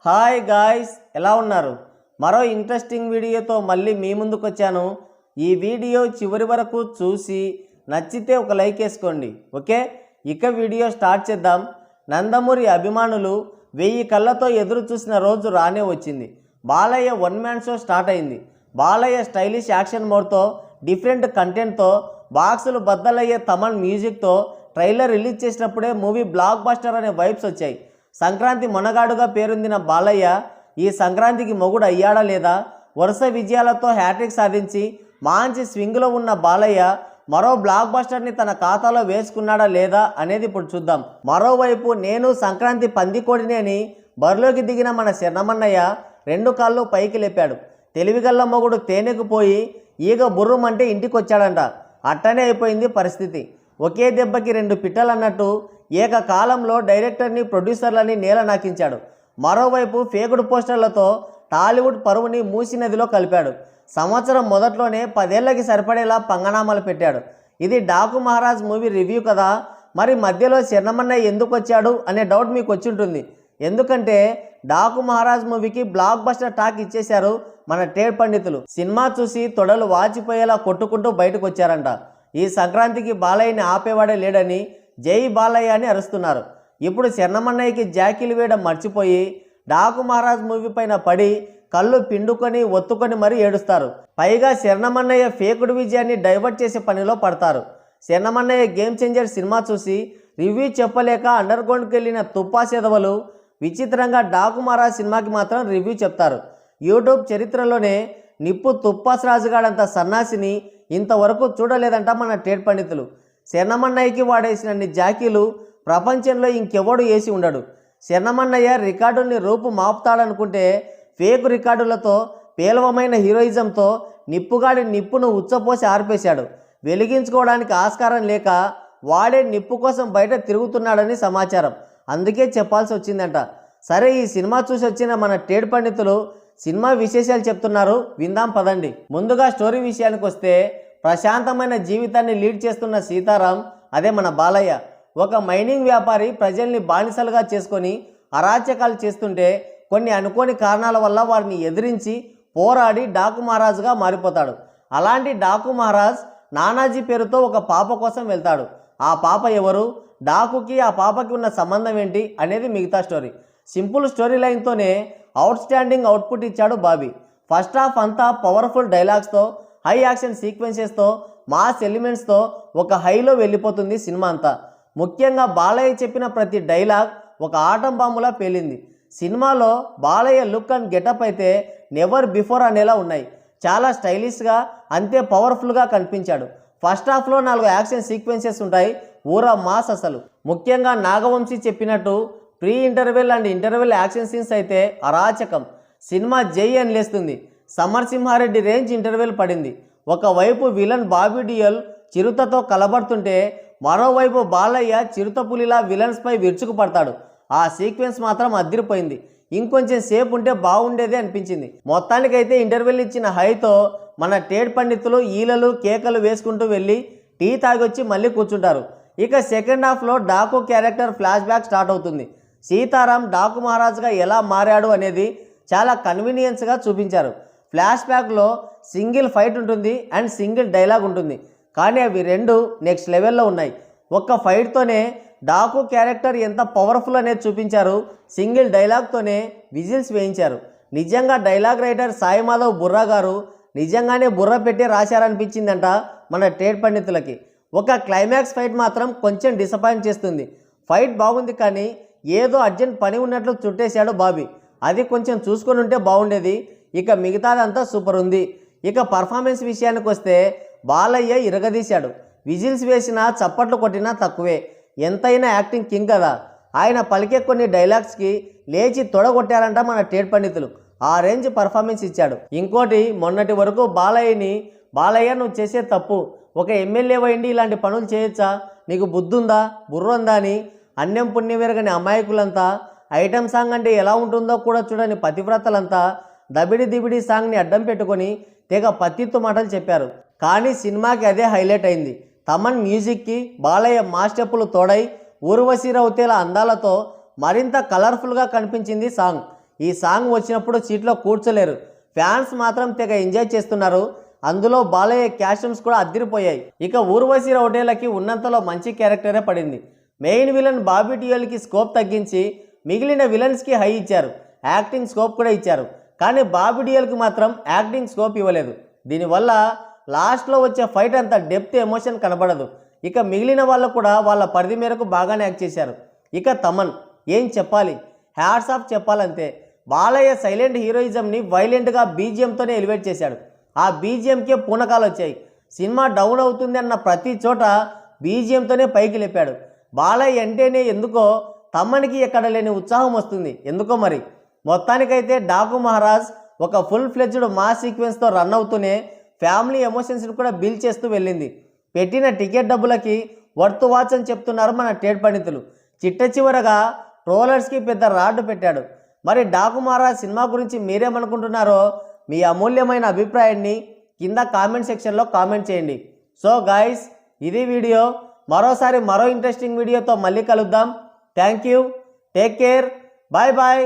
Hi guys, ఎలా ఉన్నారు? మరో ఇంట్రెస్టింగ్ వీడియోతో మళ్ళీ మీ ముందుకు వచ్చాను. ఈ వీడియో చివరి వరకు చూసి నచ్చితే ఒక లైక్ వేసుకోండి. ఓకే, ఇక వీడియో స్టార్ట్ చేద్దాం. నందమూరి అభిమానులు 1000 కళ్ళతో ఎదురు చూసిన రోజు రానే వచ్చింది. Balayya one man show start అయింది. బాలయ్య స్టైలిష్ యాక్షన్ మోడ్తో, డిఫరెంట్ కంటెంట్తో, బాక్సులు బద్దలయ్యే తమన్ మ్యూజిక్తో ట్రైలర్ రిలీజ్ చేసినప్పుడే మూవీ బ్లాక్ బస్టర్ అనే వైబ్స్ వచ్చాయి. సంక్రాంతి మొనగాడుగా పేరొందిన బాలయ్య ఈ సంక్రాంతికి మొగుడు అయ్యాడా లేదా? వరుస విజయాలతో హ్యాట్రిక్ సాధించి మంచి స్వింగ్లో ఉన్న బాలయ్య మరో బ్లాక్ బస్టర్ని తన ఖాతాలో వేసుకున్నాడా లేదా అనేది ఇప్పుడు చూద్దాం. మరోవైపు నేను సంక్రాంతి పందికోడిని అని బరిలోకి దిగిన మన శరణమన్నయ్య 2 కాళ్ళు పైకి లేపాడు. తెలివిగల్ల మొగుడు తేనెకు పోయి ఈగ బుర్రుమంటే ఇంటికి వచ్చాడంట. అట్టనే అయిపోయింది పరిస్థితి. ఒకే దెబ్బకి 2 పిట్టలన్నట్టు ఏకకాలంలో డైరెక్టర్ని, ప్రొడ్యూసర్లని నేల నాకించాడు. మరోవైపు ఫేకుడు పోస్టర్లతో టాలీవుడ్ పరువుని మూసీ నదిలో కలిపాడు. సంవత్సరం మొదట్లోనే 10 ఏళ్లకి సరిపడేలా పంగనామాలు పెట్టాడు. ఇది డాకు మహారాజ్ మూవీ రివ్యూ కదా, మరి మధ్యలో శరణమన్నయ్య ఎందుకు వచ్చాడు అనే డౌట్ మీకు వచ్చి ఉంటుంది. ఎందుకంటే డాకు మహారాజ్ మూవీకి బ్లాక్ బస్టర్ టాక్ ఇచ్చేశారు మన ట్రేడ్ పండితులు. సినిమా చూసి తొడలు వాచిపోయేలా కొట్టుకుంటూ బయటకు వచ్చారంట. ఈ సంక్రాంతికి బాలయ్యని ఆపేవాడే లేడని జై బాలయ్య అని అరుస్తున్నారు. ఇప్పుడు శరణమన్నయ్యకి జాకీలు వేయడం మర్చిపోయి డాకు మహారాజ్ మూవీ పైన పడి కళ్ళు పిండుకొని ఒత్తుకొని మరీ ఏడుస్తారు. పైగా శరణమన్నయ్య ఫేకుడు విజయాన్ని డైవర్ట్ చేసే పనిలో పడతారు. శరణమన్నయ్య గేమ్ చేంజర్ సినిమా చూసి రివ్యూ చెప్పలేక అండర్ గ్రౌండ్కి వెళ్ళిన తుప్పాసేదవలు విచిత్రంగా డాకు మహారాజ్ సినిమాకి మాత్రం రివ్యూ చెప్తారు. యూట్యూబ్ చరిత్రలోనే నిప్పు తుప్పాస్ రాజుగాడంత సన్నాసిని ఇంతవరకు చూడలేదంట మన ట్రేడ్ పండితులు. శరణమన్నయ్యకి వాడేసినన్ని జాకీలు ప్రపంచంలో ఇంకెవడు వేసి ఉండడు. శరణమన్నయ్య రికార్డుల్ని రూపు మాపుతాడనుకుంటే ఫేక్ రికార్డులతో, పేలవమైన హీరోయిజంతో నిప్పుగాడి నిప్పును ఉచ్చపోసి ఆర్పేశాడు. వెలిగించుకోవడానికి ఆస్కారం లేక వాడే నిప్పు కోసం బయట తిరుగుతున్నాడని సమాచారం. అందుకే చెప్పాల్సి వచ్చిందంట. సరే, ఈ సినిమా చూసి వచ్చిన మన ట్రేడ్ పండితులు సినిమా విశేషాలు చెప్తున్నారు, విందాం పదండి. ముందుగా స్టోరీ విషయానికి వస్తే, ప్రశాంతమైన జీవితాన్ని లీడ్ చేస్తున్న సీతారాం, అదే మన బాలయ్య, ఒక మైనింగ్ వ్యాపారి ప్రజల్ని బానిసలుగా చేసుకొని అరాచకాలు చేస్తుంటే కొన్ని అనుకోని కారణాల వల్ల వారిని ఎదిరించి పోరాడి డాకు మహారాజుగా మారిపోతాడు. అలాంటి డాకు మహారాజ్ నానాజీ పేరుతో ఒక పాప కోసం వెళ్తాడు. ఆ పాప ఎవరు, డాకుకి ఆ పాపకి ఉన్న సంబంధం ఏంటి అనేది మిగతా స్టోరీ. సింపుల్ స్టోరీ లైన్తోనే అవుట్ స్టాండింగ్ అవుట్పుట్ ఇచ్చాడు బాబీ. ఫస్ట్ హాఫ్ అంతా పవర్ఫుల్ డైలాగ్స్తో, హై యాక్షన్ సీక్వెన్సెస్తో, మాస్ ఎలిమెంట్స్తో ఒక హైలో వెళ్ళిపోతుంది సినిమా అంతా. ముఖ్యంగా బాలయ్య చెప్పిన ప్రతి డైలాగ్ ఒక ఆటం బాంబులా పేలింది. సినిమాలో బాలయ్య లుక్ అండ్ గెటప్ అయితే నెవర్ బిఫోర్ అనేలా ఉన్నాయి. చాలా స్టైలిష్గా, అంతే పవర్ఫుల్గా కనిపించాడు. ఫస్ట్ హాఫ్లో 4 యాక్షన్ సీక్వెన్సెస్ ఉంటాయి, ఊరా మాస్ అసలు. ముఖ్యంగా నాగవంశీ చెప్పినట్టు pre interval and interval action scenes అయితే అరాచకం. సినిమా జై అని లేస్తుంది. సమర్సింహారెడ్డి రేంజ్ ఇంటర్వెల్ పడింది. ఒకవైపు విలన్ బాబీ డియోల్ చిరుతతో కలబడుతుంటే మరోవైపు బాలయ్య చిరుతపులిలా విలన్స్పై విరుచుకుపడతాడు. ఆ సీక్వెన్స్ మాత్రం అదిరిపోయింది. ఇంకొంచెం సేపు ఉంటే బాగుండేదే అనిపించింది. మొత్తానికైతే ఇంటర్వెల్ ఇచ్చిన హైతో మన ట్రేడ్ పండితులు ఈలలు కేకలు వేసుకుంటూ వెళ్ళి టీ తాగొచ్చి మళ్ళీ కూర్చుంటారు. ఇక సెకండ్ హాఫ్లో Daaku character flash back start అవుతుంది. సీతారాం డాకు మహారాజుగా ఎలా మారాడు అనేది చాలా కన్వీనియన్స్గా చూపించారు. ఫ్లాష్ బ్యాక్లో సింగిల్ ఫైట్ ఉంటుంది అండ్ సింగిల్ డైలాగ్ ఉంటుంది, కానీ అవి 2 నెక్స్ట్ లెవెల్లో ఉన్నాయి. ఒక్క ఫైట్తోనే డాకు క్యారెక్టర్ ఎంత పవర్ఫుల్ అనేది చూపించారు. సింగిల్ డైలాగ్తోనే విజిల్స్ వేయించారు. నిజంగా డైలాగ్ రైటర్ సాయి మాధవ్ బుర్రా గారు నిజంగానే బుర్ర పెట్టి రాశారనిపించిందంట మన ట్రేడ్ పండితులకి. ఒక క్లైమాక్స్ ఫైట్ మాత్రం కొంచెం డిసప్పాయింట్ చేస్తుంది. ఫైట్ బాగుంది, కానీ ఏదో అర్జెంట్ పని ఉన్నట్లు చుట్టేశాడు బాబీ. అది కొంచెం చూసుకొని ఉంటే బాగుండేది. ఇక మిగతాదంతా సూపర్ ఉంది. ఇక పర్ఫార్మెన్స్ విషయానికి వస్తే బాలయ్య ఇరగదీశాడు. విజిల్స్ వేసినా చప్పట్లు కొట్టినా తక్కువే. ఎంతైనా యాక్టింగ్ కింగ్ కదా. ఆయన పలికే కొన్ని డైలాగ్స్కి లేచి తొడగొట్టారంట మన ట్రేడ్ పండితులు. ఆ రేంజ్ పర్ఫార్మెన్స్ ఇచ్చాడు. ఇంకోటి, మొన్నటి వరకు బాలయ్య నువ్వు చేసే తప్పు, ఒక ఎమ్మెల్యే అయ్యిండి ఇలాంటి పనులు చేయొచ్చా, నీకు బుద్ధుందా, బుర్రుందా అని అన్యం పుణ్యం వెరగని అమాయకులంతా ఐటమ్ సాంగ్ అంటే ఎలా ఉంటుందో కూడా చూడని పతివ్రతలంతా దబిడి దిబిడి సాంగ్ని అడ్డం పెట్టుకొని తెగ పత్తిత్తు మాటలు చెప్పారు. కానీ సినిమాకి అదే హైలైట్ అయింది. తమన్ మ్యూజిక్కి బాలయ్య మాస్టెప్పులు తోడై ఊర్వశి రౌతేల అందాలతో మరింత కలర్ఫుల్గా కనిపించింది సాంగ్. ఈ సాంగ్ వచ్చినప్పుడు సీట్లో కూర్చోలేరు. ఫ్యాన్స్ మాత్రం తెగ ఎంజాయ్ చేస్తున్నారు. అందులో బాలయ్య క్యాస్ట్యూమ్స్ కూడా అదిరిపోయాయి. ఇక ఊర్వశి రౌడేలకి ఉన్నంతలో మంచి క్యారెక్టరే పడింది. మెయిన్ విలన్ బాబీ డియోల్కి స్కోప్ తగ్గించి మిగిలిన విలన్స్కి హై ఇచ్చారు. యాక్టింగ్ స్కోప్ కూడా ఇచ్చారు. కానీ బాబీ డియోల్కి మాత్రం యాక్టింగ్ స్కోప్ ఇవ్వలేదు. దీనివల్ల లాస్ట్లో వచ్చే ఫైట్ అంత డెప్త్ ఎమోషన్ కనబడదు. ఇక మిగిలిన వాళ్ళు కూడా వాళ్ళ పరిధి మేరకు బాగానే యాక్ట్ చేశారు. ఇక తమన్ ఏం చెప్పాలి, హ్యాట్స్ ఆఫ్ చెప్పాలంతే. బాలయ్య సైలెంట్ హీరోయిజంని వైలెంట్గా బీజిఎంతోనే ఎలివేట్ చేశాడు. ఆ బీజిఎంకే పూనకాలు వచ్చాయి. సినిమా డౌన్ అవుతుంది అన్న ప్రతి చోట బీజిఎంతోనే పైకి లేపాడు. బాలయ్య అంటేనే ఎందుకో తమ్మనికి ఎక్కడ లేని ఉత్సాహం వస్తుంది. ఎందుకో మరి. మొత్తానికైతే డాకు మహారాజ్ ఒక ఫుల్ ఫ్లెడ్జ్డ్ మాస్ సీక్వెన్స్తో రన్ అవుతూనే ఫ్యామిలీ ఎమోషన్స్ని కూడా బిల్డ్ చేస్తూ వెళ్ళింది. పెట్టిన టికెట్ డబ్బులకి వర్త్ వాచ్ అని చెప్తున్నారు మన ట్రేడ్ పండితులు. చిట్ట చివరగా ట్రోలర్స్కి పెద్ద రాడ్డు పెట్టాడు. మరి డాకు మహారాజ్ సినిమా గురించి మీరేమనుకుంటున్నారో మీ అమూల్యమైన అభిప్రాయాన్ని కింద కామెంట్ సెక్షన్లో కామెంట్ చేయండి. సో గాయ్స్, ఇది వీడియో. మరోసారి మరో ఇంట్రెస్టింగ్ వీడియోతో మళ్ళీ కలుద్దాం. Thank you, take care, bye bye.